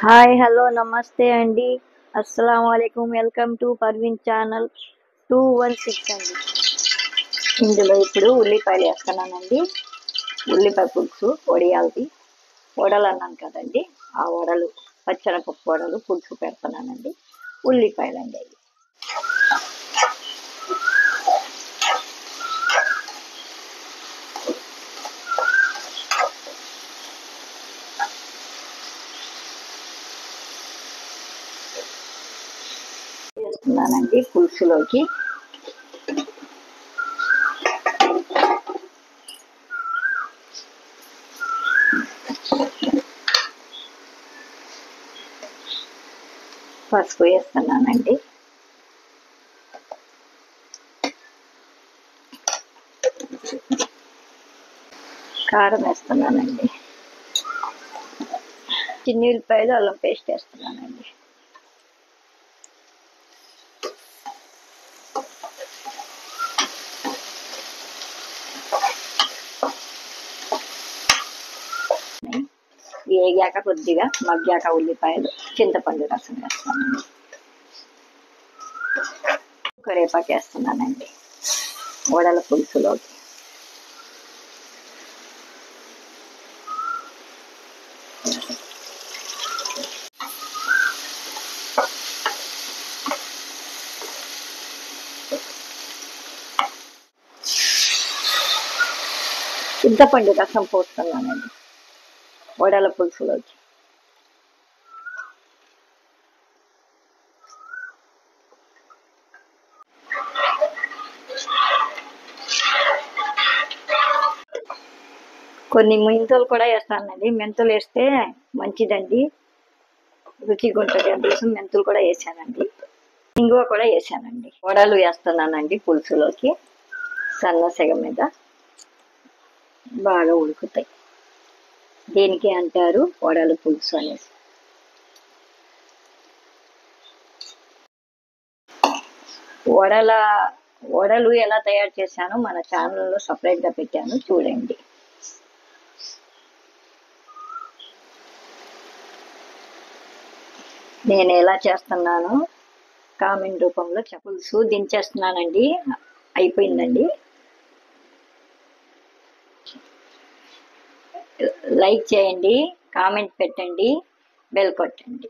Hi hello నమస్తే అండి. అస్సలం వాలేకుమ్. వెల్కమ్ టు పర్వీన్ ఛానల్ 216 అండి. ఇందులో ఇప్పుడు ఉల్లిపాయలు వేస్తున్నానండి. ఉల్లిపాయ పులుసు వడియాలది వడలు అన్నాను కదండి, ఆ వడలు పచ్చనపప్పు వడలు పులుసు పెడుతున్నానండి. ఉల్లిపాయలు అండి అవి వేస్తున్నానండి పులుసులోకి. పసుపు వేస్తున్నానండి. కారం వేస్తున్నానండి. చిన్ని ఉల్లిపాయలు అల్లం పేస్ట్ వేస్తున్నానండి. వేగాక కొద్దిగా మగ్గాక ఉల్లిపాయలు చింతపండు రసం వేస్తానండి. కరివేపాకు వేస్తున్నానండి వడల పులుసులోకి. చింతపండు రసం పోస్తున్నానండి వడల పులుసులోకి. కొన్ని మెంతులు కూడా వేస్తానండి. మెంతులు వేస్తే మంచిదండి, రుచిగా ఉంటుంది. అందుకోసం మెంతులు కూడా వేసానండి. ఇంగువ కూడా వేసానండి. వడలు వేస్తున్నానండి పులుసులోకి. సన్న సెగ మీద బాగా ఉడుకుతాయి. దేనికి అంటారు వడలు పులుసు అనేసి. వడలు ఎలా తయారు చేశానో మన ఛానల్లో సపరేట్గా పెట్టాను, చూడండి. నేను ఎలా చేస్తున్నానో కామెంట్ రూపంలో పులుసు దించేస్తున్నానండి. అయిపోయిందండి. లైక్ చేయండి, కామెంట్ పెట్టండి, బెల్ కొట్టండి.